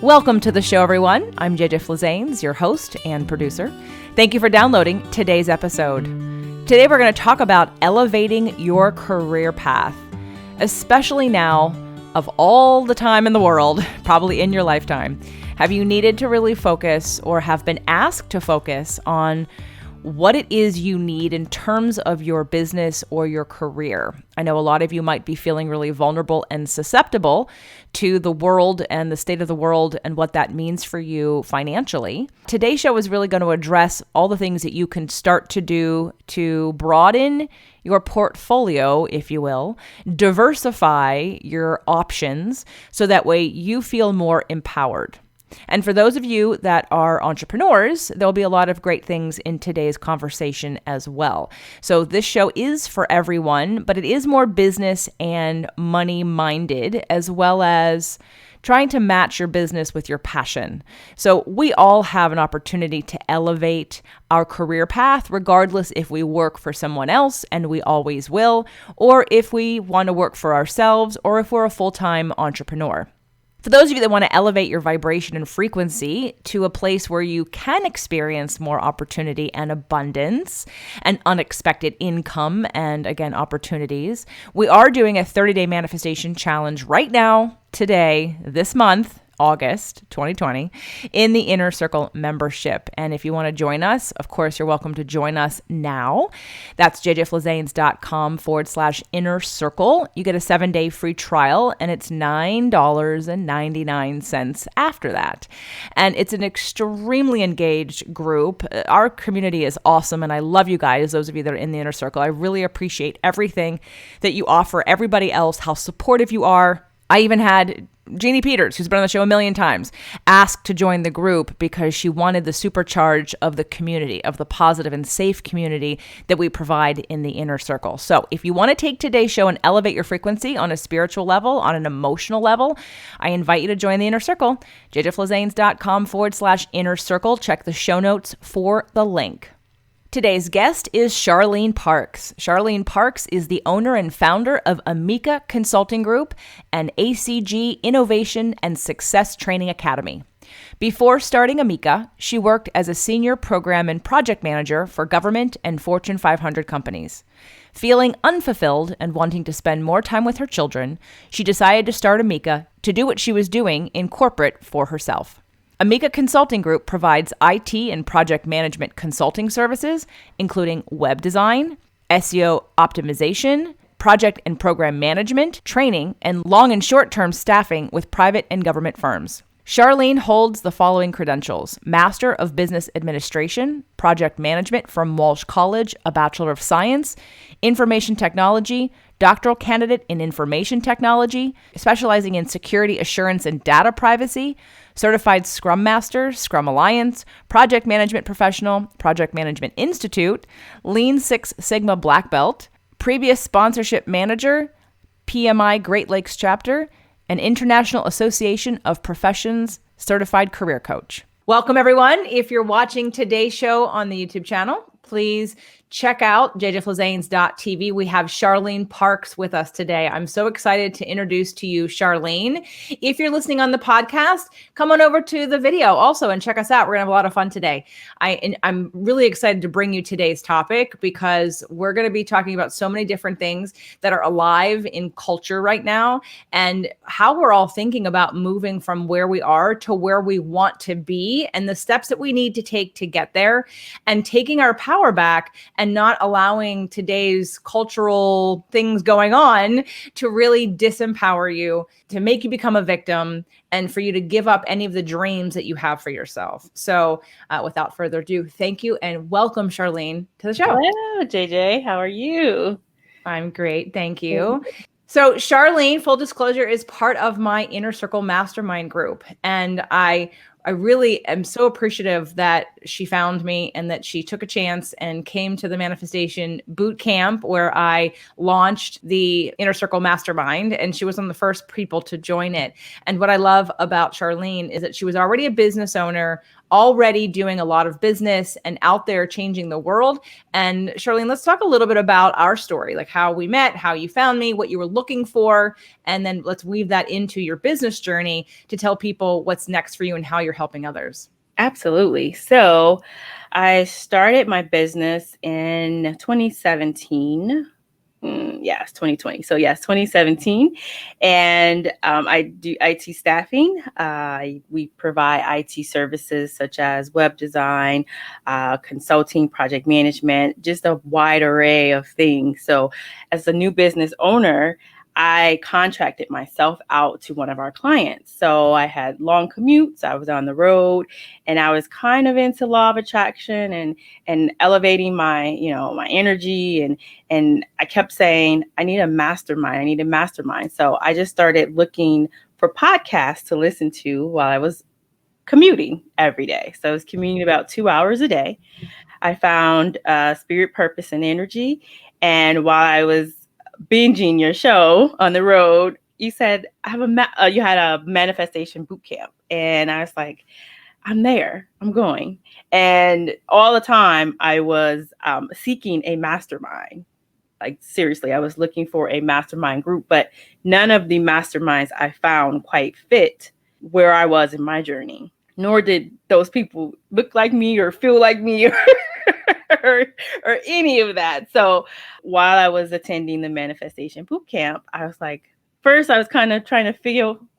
Welcome to the show, everyone. I'm JJ Flazanes, your host and producer. Thank you for downloading today's episode. Today, we're going to talk about elevating your career path, especially now, of all the time in the world, probably in your lifetime. Have you needed to really focus or have been asked to focus on what it is you need in terms of your business or your career? I know a lot of you might be feeling really vulnerable and susceptible to the world and the state of the world and what that means for you financially. Today's show is really going to address all the things that you can start to do to broaden your portfolio, if you will, diversify your options so that way you feel more empowered. And for those of you that are entrepreneurs, there'll be a lot of great things in today's conversation as well. So this show is for everyone, but it is more business and money minded, as well as trying to match your business with your passion. So we all have an opportunity to elevate our career path, regardless if we work for someone else, and we always will, or if we want to work for ourselves, or if we're a full-time entrepreneur. For those of you that want to elevate your vibration and frequency to a place where you can experience more opportunity and abundance and unexpected income and, again, opportunities, we are doing a 30-day manifestation challenge right now, today, this month, August 2020, in the Inner Circle membership. And if you want to join us, of course, you're welcome to join us now. That's jjflazanes.com/inner circle. You get a 7-day free trial, and it's $9.99 after that. And it's an extremely engaged group. Our community is awesome, and I love you guys, those of you that are in the Inner Circle. I really appreciate everything that you offer everybody else, how supportive you are. I even had Jeannie Peters, who's been on the show a million times, asked to join the group because she wanted the supercharge of the community, of the positive and safe community that we provide in the Inner Circle. So if you want to take today's show and elevate your frequency on a spiritual level, on an emotional level, I invite you to join the Inner Circle, jjflazanes.com/inner circle. Check the show notes for the link. Today's guest is Charlene Parks. Charlene Parks is the owner and founder of Ameka Consulting Group, an ACG Innovation and Success Training Academy. Before starting Ameka, she worked as a senior program and project manager for government and Fortune 500 companies. Feeling unfulfilled and wanting to spend more time with her children, she decided to start Ameka to do what she was doing in corporate for herself. Ameka Consulting Group provides IT and project management consulting services, including web design, SEO optimization, project and program management, training, and long and short-term staffing with private and government firms. Charlene holds the following credentials: Master of Business Administration, Project Management from Walsh College, a Bachelor of Science, Information Technology, doctoral candidate in Information Technology, specializing in security assurance and data privacy, certified Scrum Master, Scrum Alliance, Project Management Professional, Project Management Institute, Lean Six Sigma Black Belt, previous Sponsorship Manager, PMI Great Lakes Chapter, and International Association of Professions Certified Career Coach. Welcome, everyone. If you're watching today's show on the YouTube channel, please check out jjflazanes.tv. We have Charlene Parks with us today. I'm so excited to introduce to you Charlene. If you're listening on the podcast, come on over to the video also and check us out. We're going to have a lot of fun today. I'm really excited to bring you today's topic because we're going to be talking about so many different things that are alive in culture right now and how we're all thinking about moving from where we are to where we want to be and the steps that we need to take to get there and taking our power back and not allowing today's cultural things going on to really disempower you, to make you become a victim, and for you to give up any of the dreams that you have for yourself. So without further ado, thank you and welcome, Charlene, to the show. Hello, JJ. How are you? I'm great. Thank you. So Charlene, full disclosure, is part of my Inner Circle Mastermind group. And I really am so appreciative that she found me and that she took a chance and came to the manifestation boot camp where I launched the Inner Circle Mastermind, and she was one of the first people to join it. And what I love about Charlene is that she was already a business owner, already doing a lot of business and out there changing the world. And Charlene, let's talk a little bit about our story, like how we met, how you found me, what you were looking for, and then let's weave that into your business journey to tell people what's next for you and how you're helping others. Absolutely. So I started my business in 2017. Yes, 2020. So yes, 2017. And I do IT staffing. We provide IT services such as web design, consulting, project management, just a wide array of things. So as a new business owner, I contracted myself out to one of our clients. So I had long commutes, I was on the road, and I was kind of into law of attraction and elevating my, my energy. And I kept saying, I need a mastermind. I need a mastermind. So I just started looking for podcasts to listen to while I was commuting every day. So I was commuting about 2 hours a day. I found Spirit, Purpose, and Energy. And while I was binging your show on the road, you said you had a manifestation boot camp, and I was like, I'm there, I'm going. And all the time I was seeking a mastermind. Like seriously, I was looking for a mastermind group, but none of the masterminds I found quite fit where I was in my journey. Nor did those people look like me or feel like me or any of that. So while I was attending the manifestation boot camp, I was like, first I was kind of trying to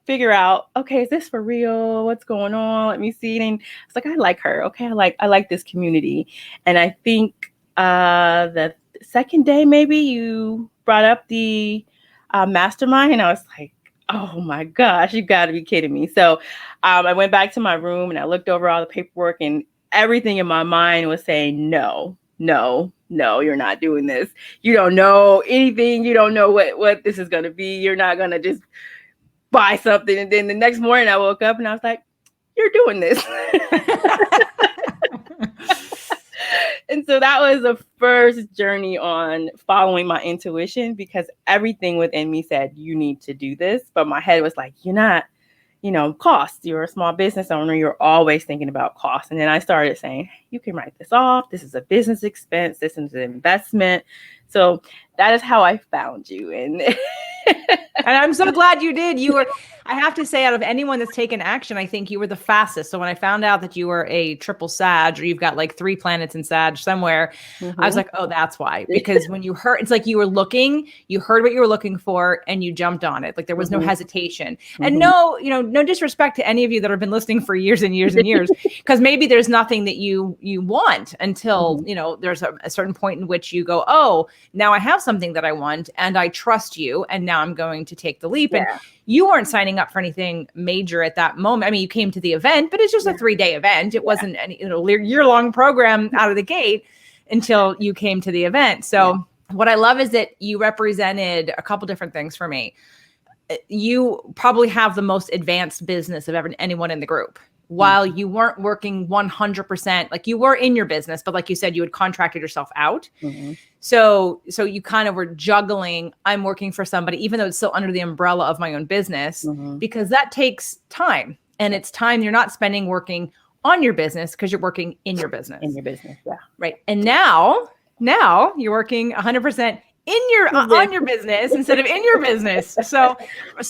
figure out, okay, is this for real? What's going on? Let me see. And it's like, I like her. Okay, I like this community. And I think the second day, maybe you brought up the mastermind, and I was like, oh my gosh, you got to be kidding me. So I went back to my room and I looked over all the paperwork, and everything in my mind was saying, no, you're not doing this. You don't know anything. You don't know what this is going to be. You're not going to just buy something. And then the next morning I woke up and I was like, you're doing this. And so that was the first journey on following my intuition, because everything within me said, you need to do this. But my head was like, you're not, costs. You're a small business owner. You're always thinking about costs. And then I started saying, you can write this off. This is a business expense. This is an investment. So that is how I found you. And and I'm so glad you did. I have to say, out of anyone that's taken action, I think you were the fastest. So when I found out that you were a triple Sag, or you've got like 3 planets in Sag somewhere, I was like, oh, that's why. Because when you heard, it's like you heard what you were looking for and you jumped on it. Like there was no hesitation. And no disrespect to any of you that have been listening for years and years and years, because maybe there's nothing that you want until, there's a certain point in which you go, oh, now I have something that I want and I trust you. And now I'm going to take the leap. Yeah. And you weren't signing up for anything major at that moment. I mean, you came to the event, but it's just a 3-day event. It wasn't any year-long program out of the gate until you came to the event. So what I love is that you represented a couple different things for me. You probably have the most advanced business of anyone in the group. While you weren't working 100%, like you were in your business, but like you said, you had contracted yourself out. So you kind of were juggling, I'm working for somebody, even though it's still under the umbrella of my own business, because that takes time, and it's time you're not spending working on your business because you're working in your business. In your business, yeah. Right. And now you're working 100% on your business instead of in your business. So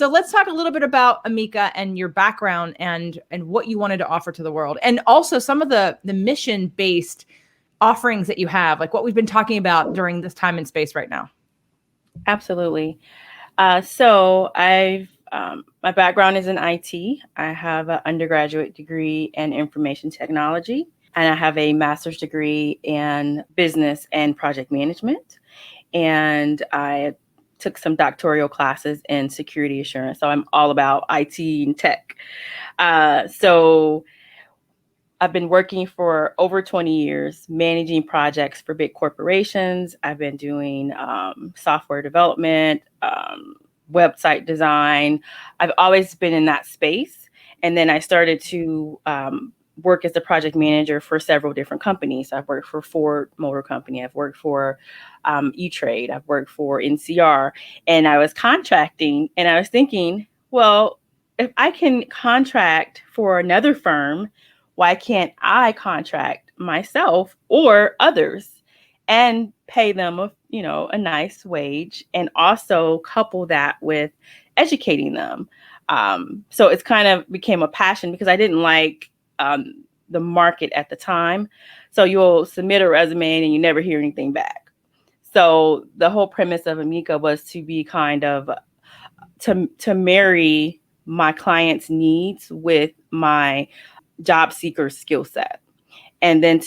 let's talk a little bit about Ameka and your background and what you wanted to offer to the world, and also some of the mission-based offerings that you have, like what we've been talking about during this time and space right now. Absolutely. So I've my background is in IT. I have an undergraduate degree in information technology, and I have a master's degree in business and project management. And I took some doctoral classes in security assurance. So I'm all about IT and tech. So I've been working for over 20 years, managing projects for big corporations. I've been doing software development, website design. I've always been in that space. And then I started to work as a project manager for several different companies. I've worked for Ford Motor Company. I've worked for E-Trade. I've worked for NCR. And I was contracting, and I was thinking, well, if I can contract for another firm, why can't I contract myself or others and pay them a nice wage, and also couple that with educating them. So it's kind of became a passion because I didn't like the market at the time. So you'll submit a resume and you never hear anything back. So the whole premise of Ameka was to be kind of to marry my clients' needs with my job seeker skill set. And then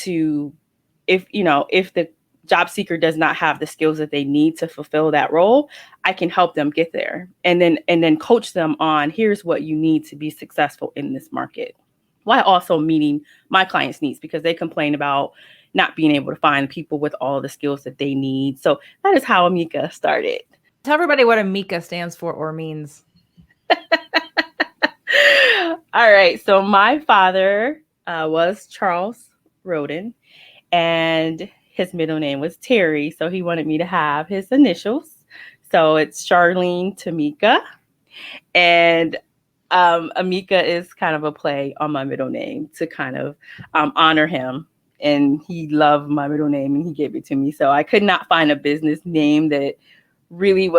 if the job seeker does not have the skills that they need to fulfill that role, I can help them get there. And then coach them on, here's what you need to be successful in this market, while also meeting my clients' needs, because they complain about not being able to find people with all the skills that they need. So that is how Ameka started. Tell everybody what Ameka stands for or means. All right. So my father was Charles Roden, and his middle name was Terry. So he wanted me to have his initials. So it's Charlene Tameka. And Ameka is kind of a play on my middle name to kind of honor him. And he loved my middle name and he gave it to me. So I could not find a business name that really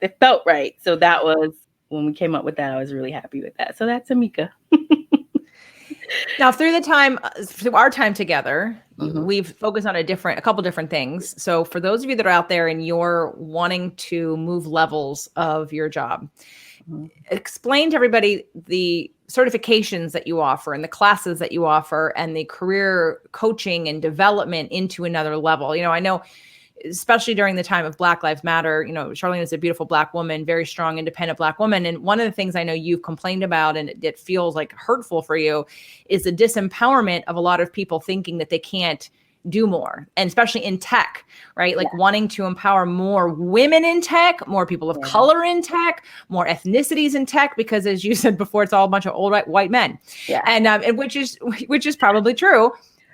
it felt right. So that was, when we came up with that, I was really happy with that. So that's Ameka. Now, through our time together, we've focused on a couple different things. So for those of you that are out there and you're wanting to move levels of your job, explain to everybody the certifications that you offer and the classes that you offer and the career coaching and development into another level. I know, especially during the time of Black Lives Matter, Charlene is a beautiful Black woman, very strong, independent Black woman. And one of the things I know you've complained about, and it feels like hurtful for you, is the disempowerment of a lot of people thinking that they can't do more, and especially in tech, right? Like wanting to empower more women in tech, more people of color in tech, more ethnicities in tech, because as you said before, it's all a bunch of old white men. Yeah. And which is probably true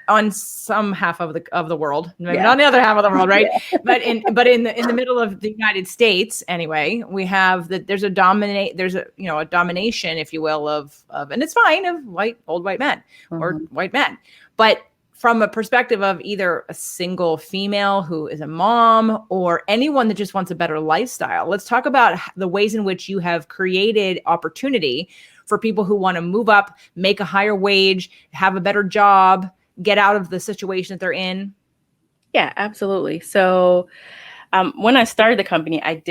on some half of the world, maybe not on the other half of the world, right? But in the middle of the United States, anyway, we have that there's a domination, if you will, of and it's fine, of old white men or white men, but from a perspective of either a single female who is a mom or anyone that just wants a better lifestyle. Let's talk about the ways in which you have created opportunity for people who want to move up, make a higher wage, have a better job, get out of the situation that they're in. Yeah, absolutely. So when I started the company, I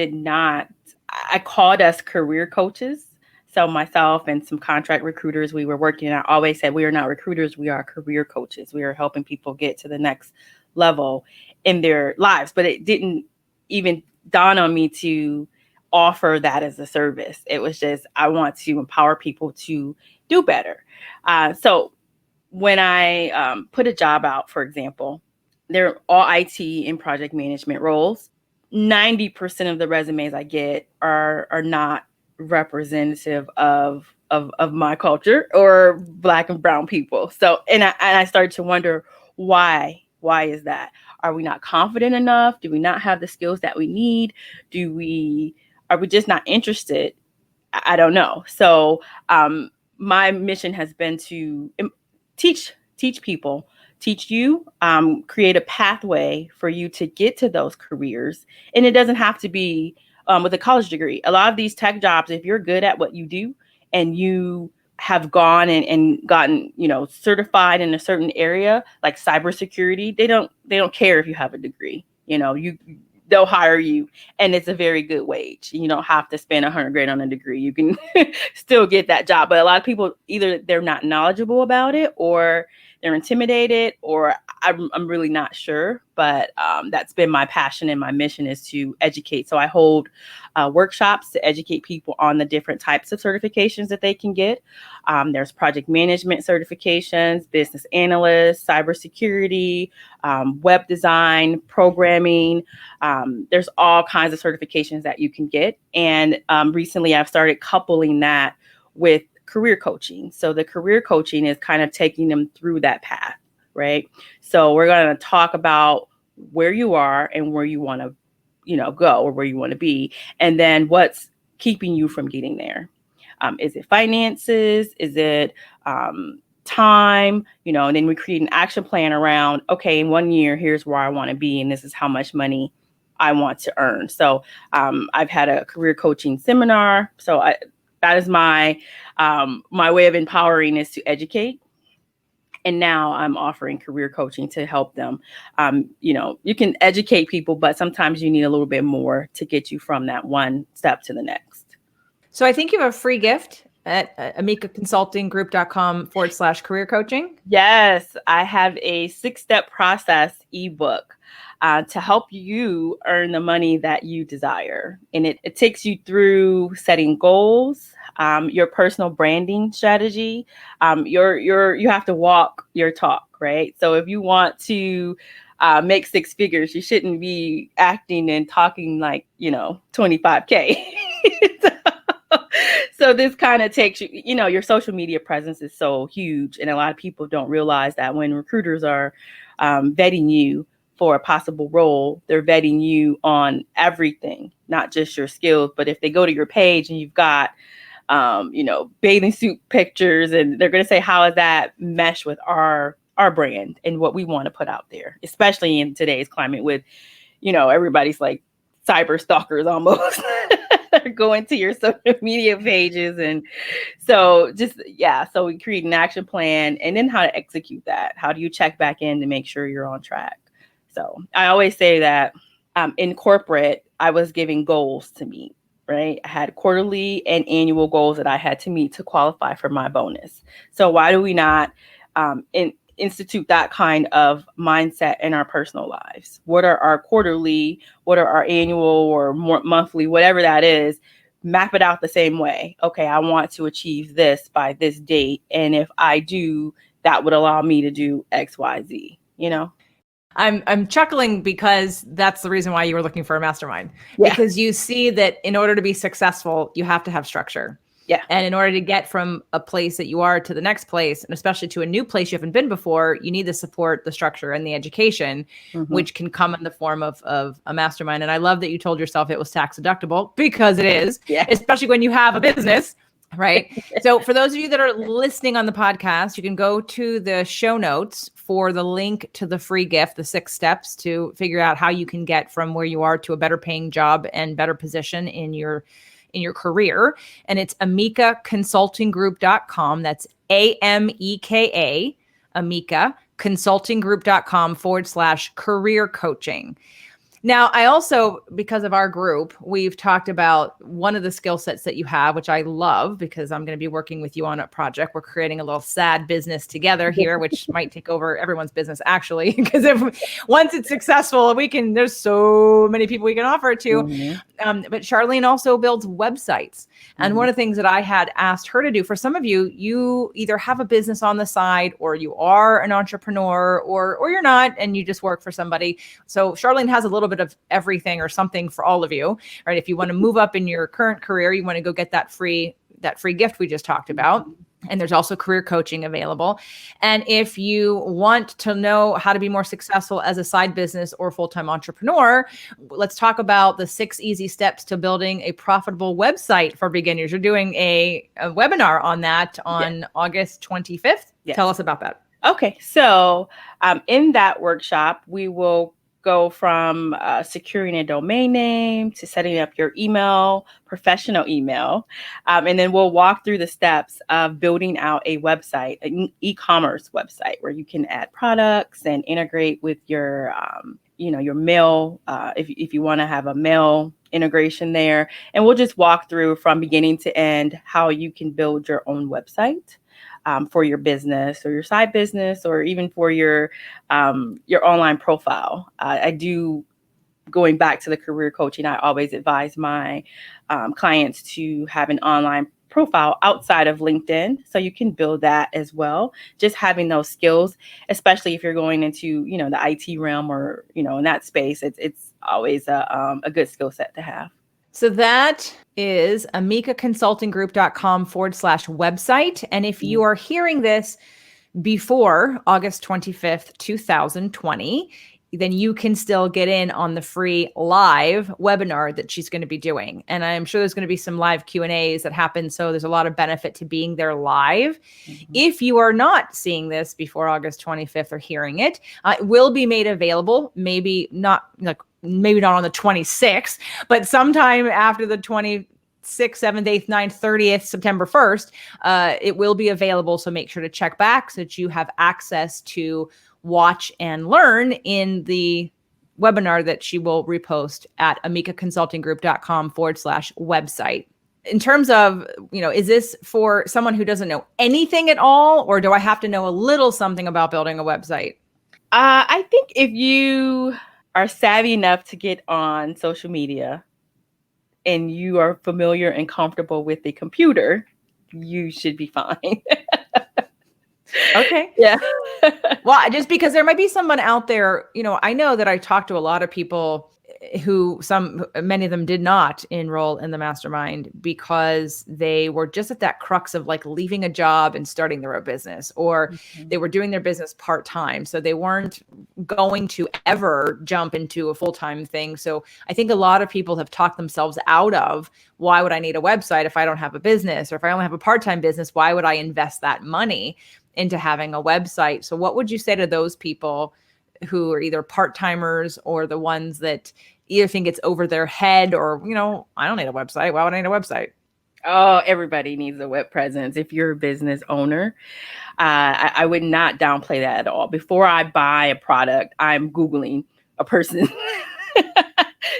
called us career coaches. So myself and some contract recruiters, we were working, and I always said, we are not recruiters, we are career coaches. We are helping people get to the next level in their lives. But it didn't even dawn on me to offer that as a service. It was just, I want to empower people to do better. So when I put a job out, for example, they're all IT and project management roles. 90% of the resumes I get are not representative of my culture or Black and brown people. So, and I started to wonder why is that? Are we not confident enough? Do we not have the skills that we need? Are we just not interested? I don't know. So, my mission has been to teach people, teach you, create a pathway for you to get to those careers. And it doesn't have to be with a college degree. A lot of these tech jobs, if you're good at what you do and you have gone and gotten, certified in a certain area, like cybersecurity, they don't care if you have a degree. They'll hire you, and it's a very good wage. You don't have to spend $100,000 on a degree. You can still get that job. But a lot of people, either they're not knowledgeable about it, or they're intimidated, or I'm really not sure. But that's been my passion, and my mission is to educate. So I hold workshops to educate people on the different types of certifications that they can get. There's project management certifications, business analyst, cybersecurity, web design, programming. There's all kinds of certifications that you can get. And recently I've started coupling that with career coaching. So the career coaching is kind of taking them through that path, right? So we're going to talk about where you are and where you want to, go, or where you want to be. And then what's keeping you from getting there. Is it finances? Is it time, and then we create an action plan around, okay, in 1 year, here's where I want to be, and this is how much money I want to earn. So I've had a career coaching seminar. So that is my way of empowering, is to educate. And now I'm offering career coaching to help them. You can educate people, but sometimes you need a little bit more to get you from that one step to the next. So I think you have a free gift at amekaconsultinggroup.com/career coaching. Yes, I have a 6-step process ebook to help you earn the money that you desire. And it takes you through setting goals, your personal branding strategy. You have to walk your talk, right? So if you want to make 6 figures, you shouldn't be acting and talking like, 25K. So this kind of takes you, your social media presence is so huge. And a lot of people don't realize that when recruiters are vetting you for a possible role, they're vetting you on everything, not just your skills. But if they go to your page and you've got, bathing suit pictures, and they're going to say, how does that mesh with our brand and what we want to put out there, especially in today's climate with, everybody's like cyber stalkers almost. They're going to your social media pages. And so so we create an action plan, and then how to execute that. How do you check back in to make sure you're on track? So I always say that in corporate, I was giving goals to meet, right? I had quarterly and annual goals that I had to meet to qualify for my bonus. So why do we not institute that kind of mindset in our personal lives? What are our quarterly, what are our annual or more monthly, whatever that is, map it out the same way. Okay, I want to achieve this by this date. And if I do, that would allow me to do X, Y, Z, I'm chuckling because that's the reason why you were looking for a mastermind. Yeah. Because you see that in order to be successful, you have to have structure. Yeah. And in order to get from a place that you are to the next place, and especially to a new place you haven't been before, you need the support, the structure, and the education, which can come in the form of a mastermind. And I love that you told yourself it was tax deductible, because it is, especially when you have a business. Right. So for those of you that are listening on the podcast, you can go to the show notes for the link to the free gift, the 6 steps to figure out how you can get from where you are to a better paying job and better position in your career. And it's amekaconsultinggroup.com. That's AMEKA, Ameka consultinggroup.com/career coaching. Now, I also, because of our group, we've talked about one of the skill sets that you have, which I love, because I'm going to be working with you on a project. We're creating a little sad business together here, which might take over everyone's business, actually, because once it's successful, there's so many people we can offer it to. But Charlene also builds websites. And one of the things that I had asked her to do, for some of you, you either have a business on the side, or you are an entrepreneur, or you're not, and you just work for somebody. So Charlene has a little bit of everything or something for all of you, right? If you want to move up in your current career, you want to go get that free gift we just talked about. And there's also career coaching available. And if you want to know how to be more successful as a side business or full-time entrepreneur, let's talk about the 6 easy steps to building a profitable website for beginners. You're doing a webinar on that on August 25th. Yes. Tell us about that. Okay. So in that workshop, we will go from securing a domain name to setting up your professional email. And then we'll walk through the steps of building out a website, an e-commerce website, where you can add products and integrate with your, your mail, if you want to have a mail integration there. And we'll just walk through from beginning to end how you can build your own website. For your business or your side business, or even for your online profile. I do, going back to the career coaching, I always advise my clients to have an online profile outside of LinkedIn, so you can build that as well. Just having those skills, especially if you're going into the IT realm or in that space, it's always a good skill set to have. So that is amekaconsultinggroup.com/website. And if you are hearing this before August 25th, 2020, then you can still get in on the free live webinar that she's going to be doing. And I'm sure there's going to be some live Q&As that happen. So there's a lot of benefit to being there live. Mm-hmm. If you are not seeing this before August 25th or hearing it, it will be made available, maybe not on the 26th, but sometime after the 26th, 7th, 8th, 9th, 30th, September 1st, it will be available. So make sure to check back so that you have access to watch and learn in the webinar that she will repost at amekaconsultinggroup.com/website. In terms of, is this for someone who doesn't know anything at all, or do I have to know a little something about building a website? I think if you are savvy enough to get on social media and you are familiar and comfortable with the computer, you should be fine. Okay. Yeah. Well, just because there might be someone out there, I know that I talked to a lot of people who many of them did not enroll in the mastermind because they were just at that crux of like leaving a job and starting their own business, or they were doing their business part-time. So they weren't going to ever jump into a full-time thing. So I think a lot of people have talked themselves out of, why would I need a website if I don't have a business? Or if I only have a part-time business, why would I invest that money into having a website? So what would you say to those people who are either part-timers or the ones that either think it's over their head or, I don't need a website. Why would I need a website? Oh, everybody needs a web presence. If you're a business owner, I would not downplay that at all. Before I buy a product, I'm Googling a person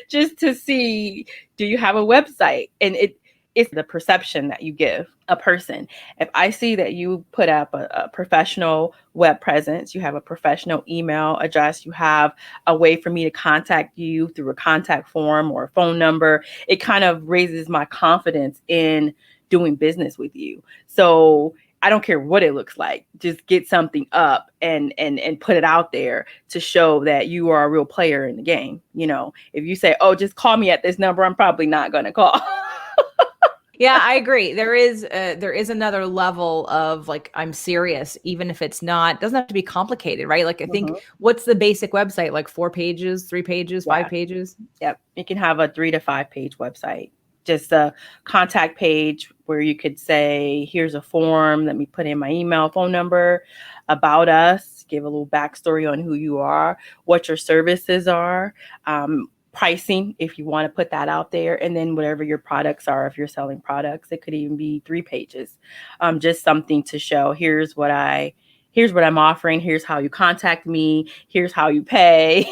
just to see, do you have a website? And it's the perception that you give a person. If I see that you put up a professional web presence, you have a professional email address, you have a way for me to contact you through a contact form or a phone number, it kind of raises my confidence in doing business with you. So I don't care what it looks like. Just get something up and put it out there to show that you are a real player in the game. If you say, oh, just call me at this number, I'm probably not going to call. Yeah, I agree. There is another level of like, I'm serious, even if it's not, doesn't have to be complicated, right? Like I think what's the basic website? Like 4 pages, 3 pages, 5 pages? Yep. You can have a 3 to 5 page website. Just a contact page where you could say, here's a form, let me put in my email, phone number, about us, give a little backstory on who you are, what your services are, pricing, if you want to put that out there, and then whatever your products are, if you're selling products, it could even be 3 pages. Just something to show, here's what I'm offering, here's how you contact me, here's how you pay.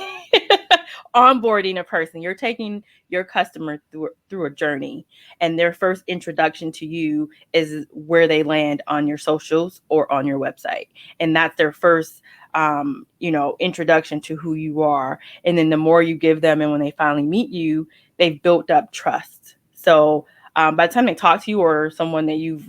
Onboarding a person, you're taking your customer through a journey, and their first introduction to you is where they land on your socials or on your website, and that's their first introduction to who you are. And then the more you give them, and when they finally meet you, they've built up trust. So by the time they talk to you, or someone that you've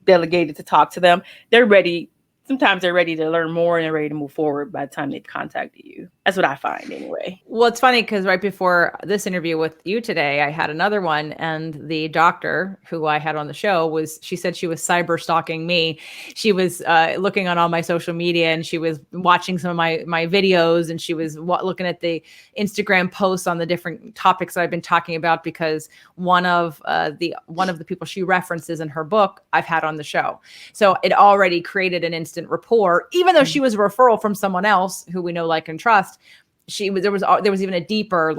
delegated to talk to them, they're ready. Sometimes they're ready to learn more and they're ready to move forward by the time they've contacted you. That's what I find anyway. Well, it's funny because right before this interview with you today, I had another one, and the doctor who I had on the show she said she was cyber stalking me. She was looking on all my social media, and she was watching some of my videos, and she was looking at the Instagram posts on the different topics that I've been talking about, because one of the people she references in her book I've had on the show. So it already created an instant rapport, even though she was a referral from someone else who we know, like, and trust. There was even a deeper,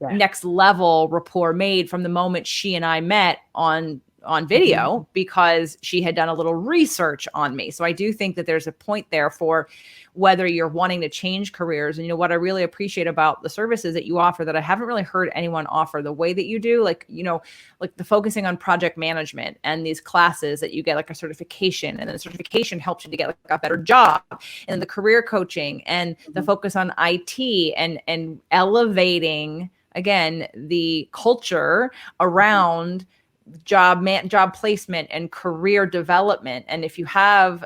next level rapport made from the moment she and I met on video, because she had done a little research on me. So I do think that there's a point there for whether you're wanting to change careers. And what I really appreciate about the services that you offer that I haven't really heard anyone offer the way that you do, like the focusing on project management and these classes that you get like a certification, and then the certification helps you to get like a better job, and the career coaching and the focus on IT and elevating, again, the culture around job placement and career development. And if you have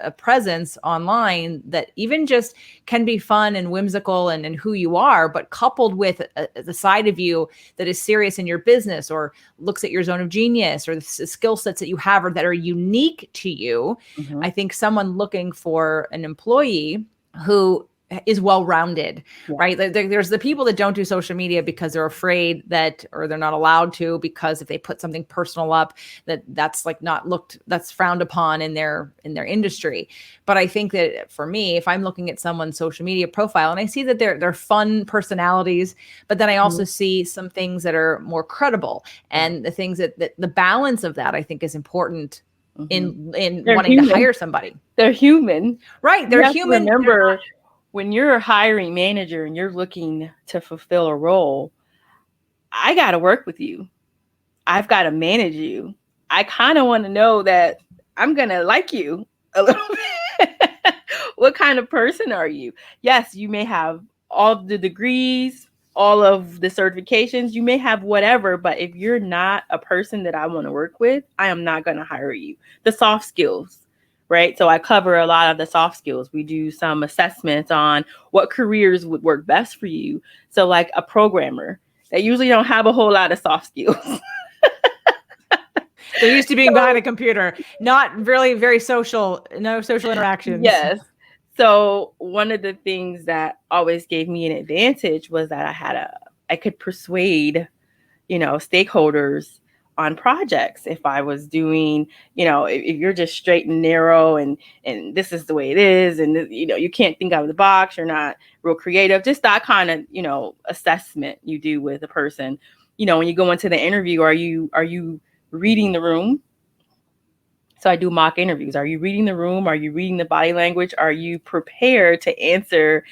a presence online that even just can be fun and whimsical and who you are, but coupled with the side of you that is serious in your business, or looks at your zone of genius, or the skill sets that you have or that are unique to you, I think someone looking for an employee who is well-rounded, Yeah. right? There's the people that don't do social media because they're afraid that, or they're not allowed to, because if they put something personal up, that's like not looked, that's frowned upon in their industry. But I think that for me, if I'm looking at someone's social media profile and I see that they're fun personalities, but then I also see some things that are more credible, and the things that the balance of that I think is important in They're wanting human. to hire somebody. They're human. Right. You They're have to human. remember, when you're a hiring manager and you're looking to fulfill a role, I got to work with you. I've got to manage you. I kind of want to know that I'm going to like you a little bit. What kind of person are you? Yes, you may have all the degrees, all of the certifications, you may have whatever, but if you're not a person that I want to work with, I am not going to hire you. The soft skills, right? So I cover a lot of the soft skills. We do some assessments on what careers would work best for you. So like a programmer, they usually don't have a whole lot of soft skills. They're used to being behind a computer, not really very social, no social interactions. Yes. So one of the things that always gave me an advantage was that I could persuade, stakeholders on projects. If I was doing, if you're just straight and narrow and this is the way it is, and you can't think out of the box, you're not real creative, just that kind of, assessment you do with a person. When you go into the interview, are you reading the room? So I do mock interviews. Are you reading the room? Are you reading the body language? Are you prepared to answer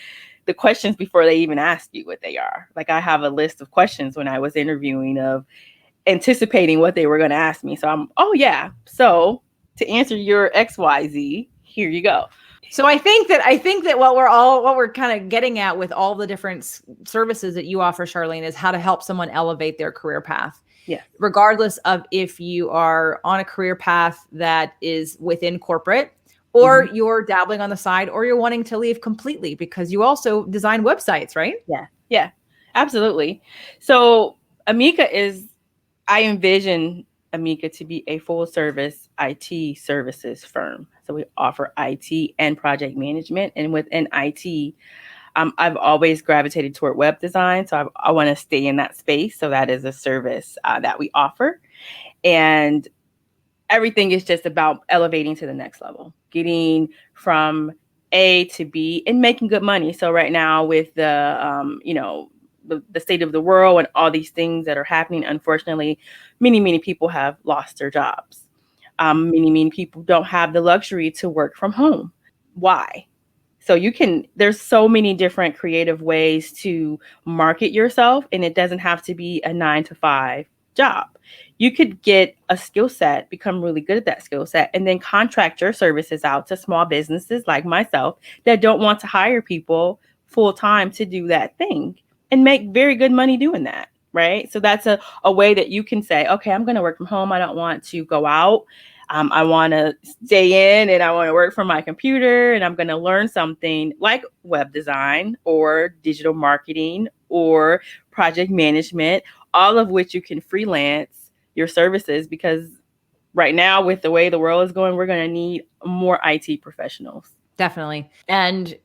the questions before they even ask you what they are? Like, I have a list of questions when I was interviewing of anticipating what they were going to ask me. So oh yeah. So to answer your XYZ, here you go. So I think that what we're kind of getting at with all the different services that you offer, Charlene, is how to help someone elevate their career path. Yeah. Regardless of if you are on a career path that is within corporate, or you're dabbling on the side, or you're wanting to leave completely, because you also design websites, right? Yeah, absolutely. So I envision Ameka to be a full service IT services firm. So we offer IT and project management. And within IT, I've always gravitated toward web design. So I want to stay in that space. So that is a service that we offer. And everything is just about elevating to the next level, getting from A to B and making good money. So right now with the state of the world and all these things that are happening, unfortunately, many people have lost their jobs. Many people don't have the luxury to work from home. Why? So there's so many different creative ways to market yourself, and it doesn't have to be a 9-to-5 job. You could get a skill set, become really good at that skill set, and then contract your services out to small businesses like myself that don't want to hire people full time to do that thing, and make very good money doing that, right? So that's a way that you can say, okay, I'm going to work from home. I don't want to go out. I want to stay in and I want to work from my computer, and I'm going to learn something like web design or digital marketing or project management, all of which you can freelance your services, because right now with the way the world is going, we're going to need more IT professionals. Definitely. And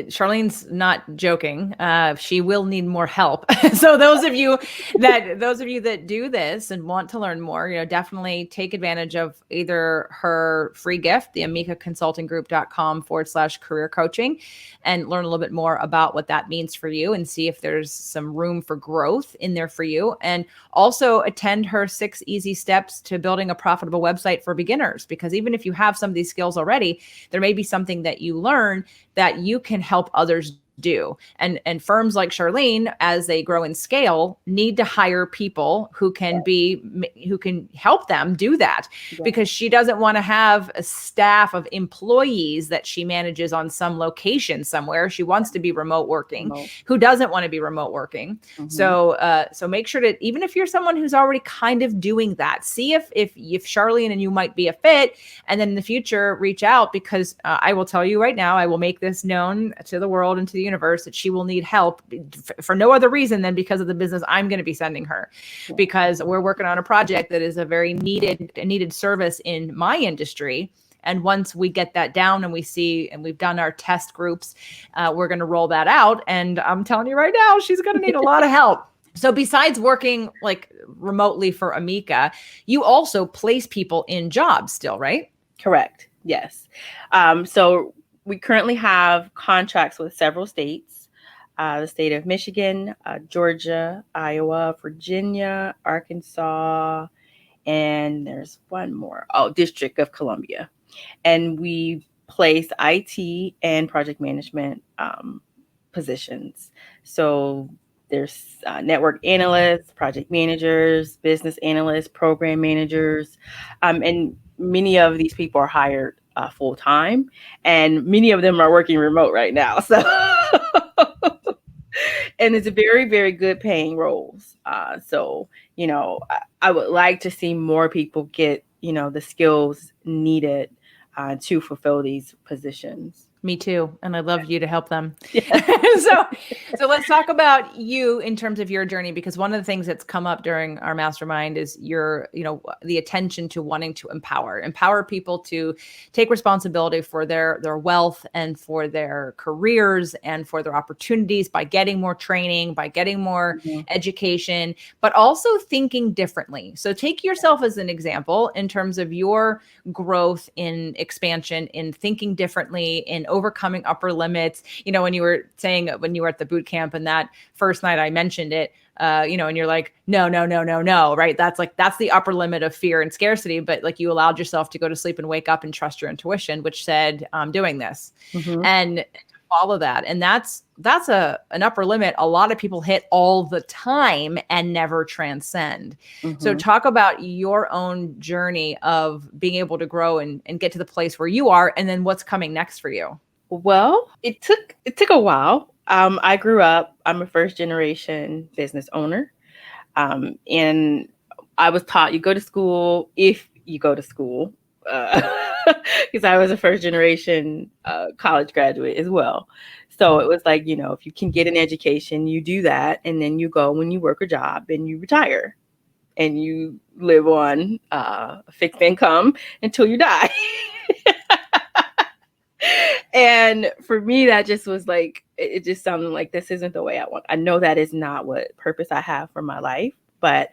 Charlene's not joking. She will need more help. So those of you that do this and want to learn more, definitely take advantage of either her free gift, the amekaconsultinggroup.com/career coaching, and learn a little bit more about what that means for you and see if there's some room for growth in there for you. And also attend her 6 easy steps to building a profitable website for beginners, because even if you have some of these skills already, there may be something that you learn that you can help others do. And firms like Charlene, as they grow and scale, need to hire people who can help them do that, because she doesn't want to have a staff of employees that she manages on some location somewhere. She wants to be remote working. Who doesn't want to be remote working? So make sure to, even if you're someone who's already kind of doing that, see if Charlene and you might be a fit, and then in the future reach out, because I will tell you right now, I will make this known to the world and to the universe that she will need help for no other reason than because of the business I'm going to be sending her, because we're working on a project that is a very needed service in my industry. And once we get that down and we see, and we've done our test groups, we're going to roll that out. And I'm telling you right now, she's going to need a lot of help. So besides working like remotely for Ameka, you also place people in jobs still, right? Correct. Yes. So we currently have contracts with several states, the state of Michigan, Georgia, Iowa, Virginia, Arkansas, and there's one more. Oh, District of Columbia. And we place IT and project management positions. So there's network analysts, project managers, business analysts, program managers, and many of these people are hired full time, and many of them are working remote right now. So, and it's very, very good paying roles. So, I would like to see more people get, the skills needed to fulfill these positions. Me too. And I'd love you to help them. Yeah. So let's talk about you in terms of your journey, because one of the things that's come up during our mastermind is the attention to wanting to empower people to take responsibility for their wealth and for their careers and for their opportunities by getting more training, by getting more education, but also thinking differently. So take yourself as an example in terms of your growth in expansion, in thinking differently, in overcoming upper limits. When you were saying when you were at the boot camp and that first night I mentioned it, and you're like, no, right? That's the upper limit of fear and scarcity. But like you allowed yourself to go to sleep and wake up and trust your intuition, which said, I'm doing this. And follow that. And that's an upper limit a lot of people hit all the time and never transcend. So talk about your own journey of being able to grow and get to the place where you are, and then what's coming next for you. Well, it took a while. I grew up, I'm a first generation business owner. And I was taught you go to school if you go to school, because I was a first generation college graduate as well. So it was like, if you can get an education, you do that. And then you go when you work a job and you retire and you live on a fixed income until you die. And for me, that just was like, it just sounded like this isn't the way I want. I know that is not what purpose I have for my life, but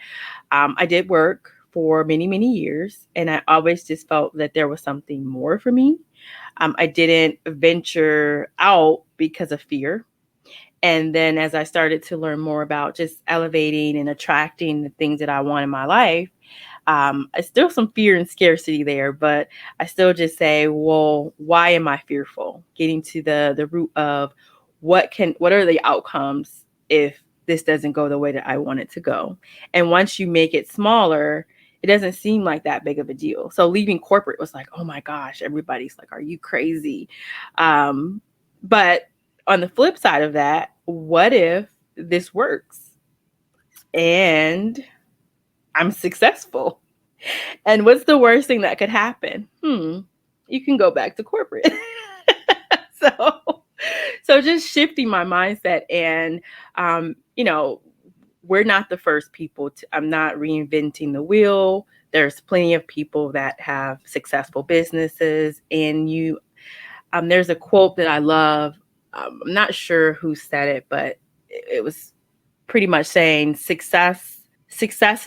I did work for many, many years. And I always just felt that there was something more for me. I didn't venture out because of fear. And then as I started to learn more about just elevating and attracting the things that I want in my life, I still some fear and scarcity there, but I still just say, well, why am I fearful? Getting to the root of what are the outcomes if this doesn't go the way that I want it to go? And once you make it smaller, it doesn't seem like that big of a deal. So leaving corporate was like, oh my gosh, everybody's like, are you crazy? But on the flip side of that, what if this works and I'm successful? And what's the worst thing that could happen? You can go back to corporate. So just shifting my mindset, and we're not the first people I'm not reinventing the wheel. There's plenty of people that have successful businesses, and there's a quote that I love. I'm not sure who said it, but it was pretty much saying success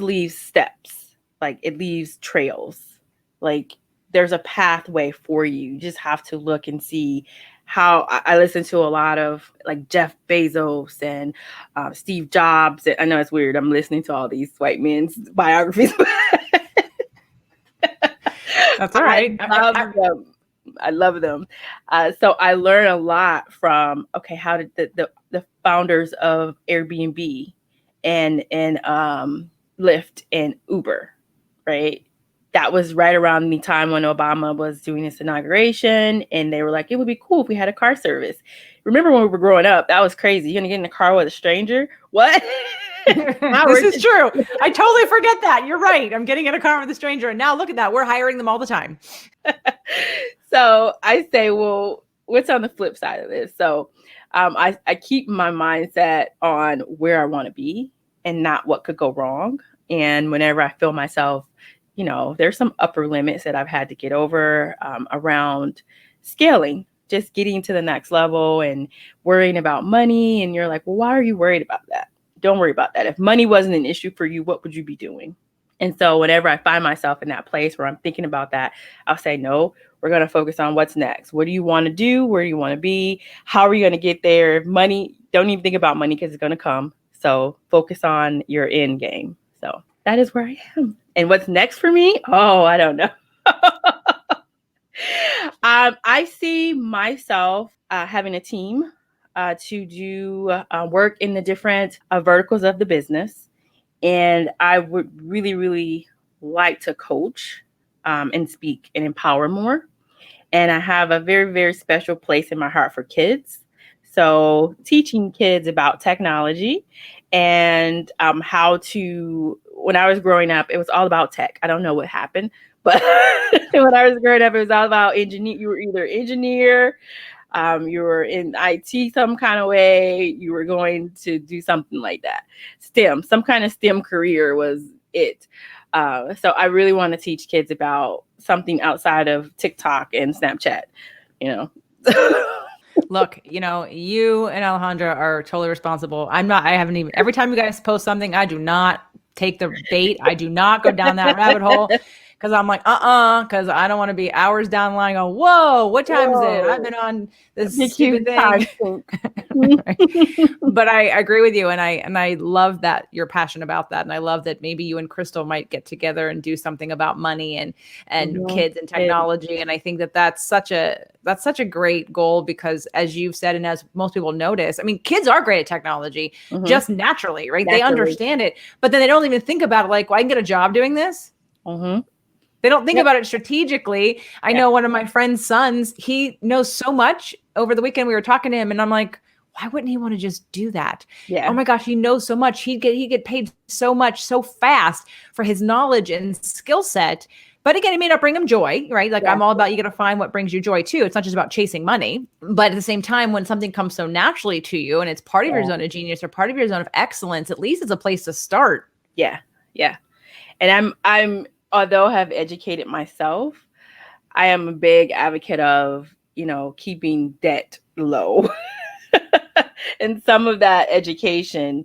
leaves steps, like it leaves trails. Like there's a pathway for you. You just have to look and see how. I listen to a lot of like Jeff Bezos and Steve Jobs. I know it's weird. I'm listening to all these white men's biographies. That's all right. I love them. So I learn a lot from, how did the founders of Airbnb and Lyft and Uber, right? That was right around the time when Obama was doing his inauguration, and they were like, it would be cool if we had a car service. Remember when we were growing up, that was crazy. You're going to get in a car with a stranger? What? This is true. I totally forget that. You're right. I'm getting in a car with a stranger. And now look at that. We're hiring them all the time. So I say, well, what's on the flip side of this? So I keep my mindset on where I want to be and not what could go wrong. And whenever I feel myself there's some upper limits that I've had to get over around scaling, just getting to the next level and worrying about money. And you're like, well, why are you worried about that? Don't worry about that. If money wasn't an issue for you, what would you be doing? And so whenever I find myself in that place where I'm thinking about that, I'll say, no, we're going to focus on what's next. What do you want to do? Where do you want to be? How are you going to get there? Money, don't even think about money because it's going to come. So focus on your end game. So that is where I am. And what's next for me? Oh, I don't know. I see myself having a team to do work in the different verticals of the business. And I would really, really like to coach and speak and empower more. And I have a very, very special place in my heart for kids. So teaching kids about technology and how to, when I was growing up, it was all about tech. I don't know what happened, but when I was growing up, it was all about engineer. You were either engineer, you were in IT some kind of way, you were going to do something like that. STEM, some kind of STEM career was it. So I really want to teach kids about something outside of TikTok and Snapchat, Look, you and Alejandra are totally responsible. I haven't even, every time you guys post something, I do not take the bait. I do not go down that rabbit hole because I'm like, because I don't want to be hours down the line going, whoa, what time is it? I've been on this stupid thing. Right. But I agree with you. And I love that you're passionate about that. And I love that maybe you and Crystal might get together and do something about money and kids and technology. And I think that's such a great goal because as you've said, and as most people notice, I mean, kids are great at technology just naturally, right? They understand it, but then they don't even think about it like, well, I can get a job doing this. They don't think about it strategically. I know one of my friend's sons, he knows so much. Over the weekend, we were talking to him and I'm like, why wouldn't he want to just do that? Yeah. Oh my gosh, he knows so much. He'd get paid so much, so fast for his knowledge and skill set. But again, it may not bring him joy, right? Like I'm all about, you got to find what brings you joy too. It's not just about chasing money, but at the same time, when something comes so naturally to you and it's part of your zone of genius or part of your zone of excellence, at least it's a place to start. Yeah. Yeah. And I'm, although I have educated myself, I am a big advocate of, keeping debt low. And some of that education,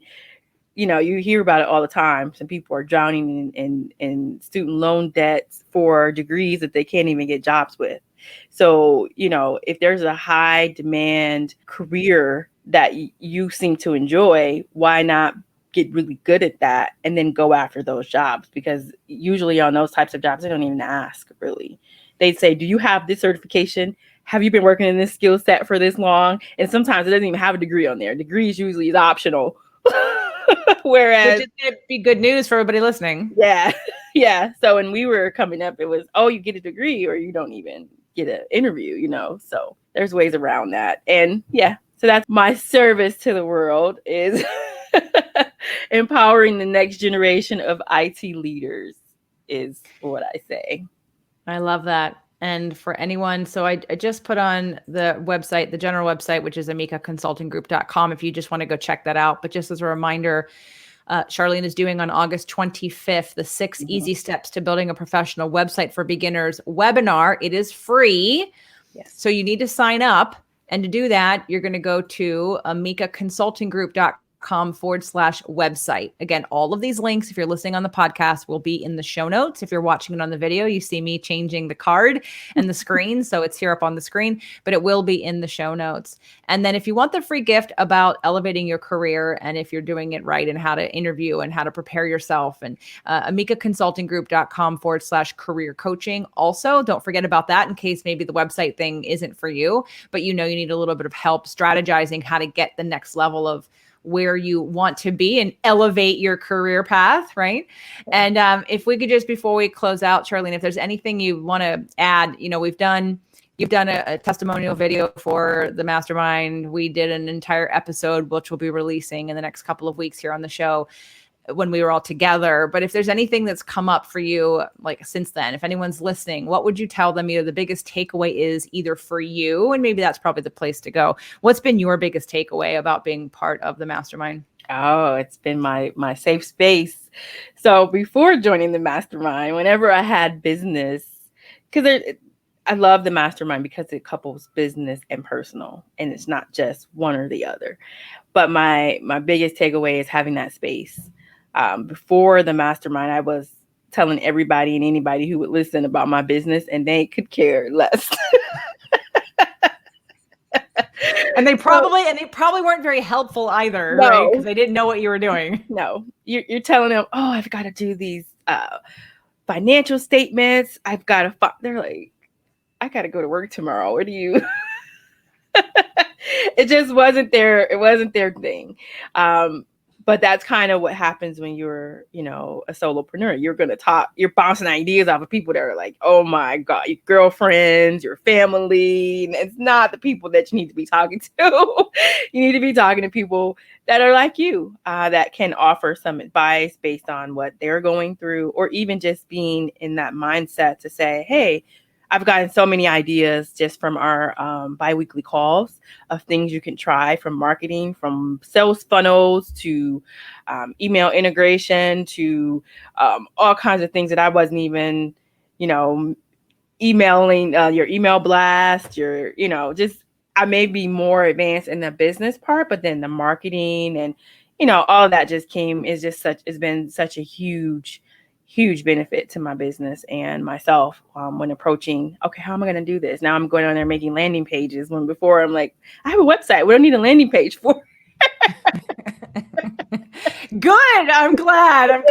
you hear about it all the time. Some people are drowning in student loan debts for degrees that they can't even get jobs with. So, if there's a high demand career that you seem to enjoy, why not get really good at that and then go after those jobs? Because usually on those types of jobs, they don't even ask really. They'd say, do you have this certification? Have you been working in this skill set for this long? And sometimes it doesn't even have a degree on there. Degrees usually is optional. Whereas, which is going to be good news for everybody listening. Yeah. Yeah. So when we were coming up, it was, you get a degree or you don't even get an interview, so there's ways around that. And so that's my service to the world is empowering the next generation of IT leaders is what I say. I love that. And for anyone, so I just put on the website, the general website, which is amekaconsultinggroup.com, if you just want to go check that out. But just as a reminder, Charlene is doing on August 25th, the 6 easy steps to building a professional website for beginners webinar. It is free. Yes. So you need to sign up. And to do that, you're going to go to amekaconsultinggroup.com/website. Again, all of these links, if you're listening on the podcast, will be in the show notes. If you're watching it on the video, you see me changing the card and the screen. So it's here up on the screen, but it will be in the show notes. And then if you want the free gift about elevating your career and if you're doing it right and how to interview and how to prepare yourself, and amekaconsultinggroup.com/career coaching. Also, don't forget about that in case maybe the website thing isn't for you, but you need a little bit of help strategizing how to get the next level of where you want to be and elevate your career path, right? And if we could just, before we close out, Charlene, if there's anything you want to add, you've done a testimonial video for the Mastermind. We did an entire episode, which we'll be releasing in the next couple of weeks here on the show when we were all together. But if there's anything that's come up for you, like since then, if anyone's listening, what would you tell them either the biggest takeaway is either for you, and maybe that's probably the place to go. What's been your biggest takeaway about being part of the Mastermind? Oh, it's been my safe space. So before joining the mastermind, whenever I had business, because I love the mastermind because it couples business and personal, and it's not just one or the other. But my biggest takeaway is having that space. Before the mastermind, I was telling everybody and anybody who would listen about my business, and they could care less. And they probably weren't very helpful either, No. right? Because they didn't know what you were doing. No, you're telling them, oh, I've got to do these financial statements. I've got to. They're like, I got to go to work tomorrow. What do you? It just wasn't their. It wasn't their thing. But that's kind of what happens when you're, a solopreneur. You're going to talk, you're bouncing ideas off of people that are like, oh my God, your girlfriends, your family. And it's not the people that you need to be talking to. You need to be talking to people that are like you, that can offer some advice based on what they're going through, or even just being in that mindset to say, hey, I've gotten so many ideas just from our biweekly calls of things you can try, from marketing, from sales funnels to email integration to all kinds of things that I wasn't even, emailing your email blast, just I may be more advanced in the business part, but then the marketing and, all of that just it's been such a huge benefit to my business and myself when approaching, okay, how am I going to do this? Now I'm going on there making landing pages when before I'm like, I have a website. We don't need a landing page for. Good. I'm glad.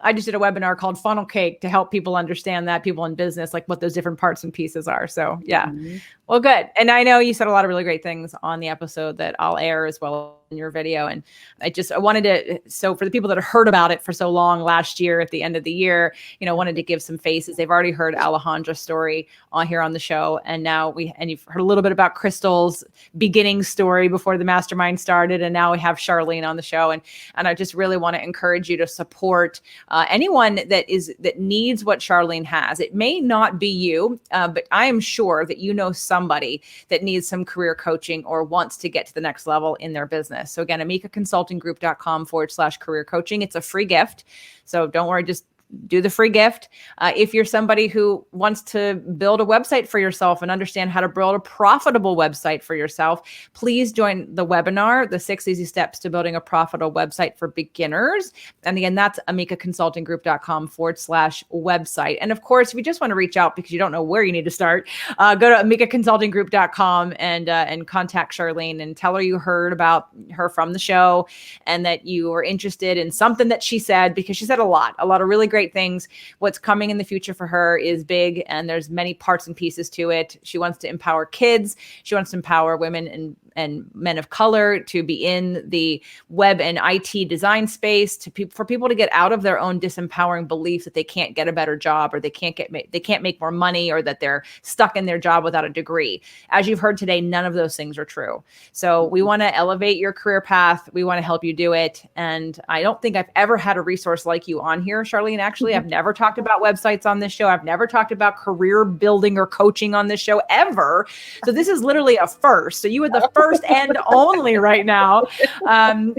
I just did a webinar called Funnel Cake to help people understand that, people in business, like what those different parts and pieces are. So yeah. Mm-hmm. Well, good. And I know you said a lot of really great things on the episode that I'll air as well in your video. And I wanted to, so for the people that have heard about it for so long last year at the end of the year, wanted to give some faces. They've already heard Alejandra's story on here on the show. And now you've heard a little bit about Crystal's beginning story before the mastermind started. And now we have Charlene on the show. And I just really want to encourage you to support anyone that needs what Charlene has. It may not be you, but I am sure that somebody that needs some career coaching or wants to get to the next level in their business. So again, AmekaConsultingGroup.com/career coaching. It's a free gift. So don't worry, just do the free gift. If you're somebody who wants to build a website for yourself and understand how to build a profitable website for yourself, please join the webinar, the 6 Easy Steps to Building a Profitable Website for Beginners. And again, that's AmekaConsultingGroup.com/website. And of course, if you just want to reach out because you don't know where you need to start, go to AmekaConsultingGroup.com and contact Charlene and tell her you heard about her from the show and that you were interested in something that she said, because she said a lot of really great things. What's coming in the future for her is big, and there's many parts and pieces to it. She wants to empower kids. She wants to empower women and men of color to be in the web and IT design space, for people to get out of their own disempowering beliefs that they can't get a better job, or they can't make more money, or that they're stuck in their job without a degree. As you've heard today, none of those things are true. So we want to elevate your career path. We want to help you do it. And I don't think I've ever had a resource like you on here, Charlene. Actually, I've never talked about websites on this show. I've never talked about career building or coaching on this show ever. So this is literally a first. So you are the first and only right now. And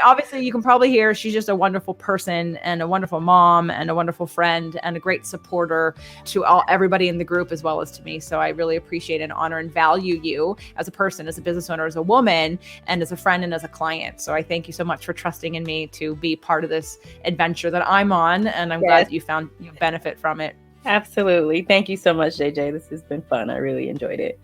obviously you can probably hear she's just a wonderful person and a wonderful mom and a wonderful friend and a great supporter to everybody in the group as well as to me. So I really appreciate and honor and value you as a person, as a business owner, as a woman, and as a friend and as a client. So I thank you so much for trusting in me to be part of this adventure that I'm on. And I'm glad that you found you benefit from it. Absolutely. Thank you so much, JJ. This has been fun. I really enjoyed it.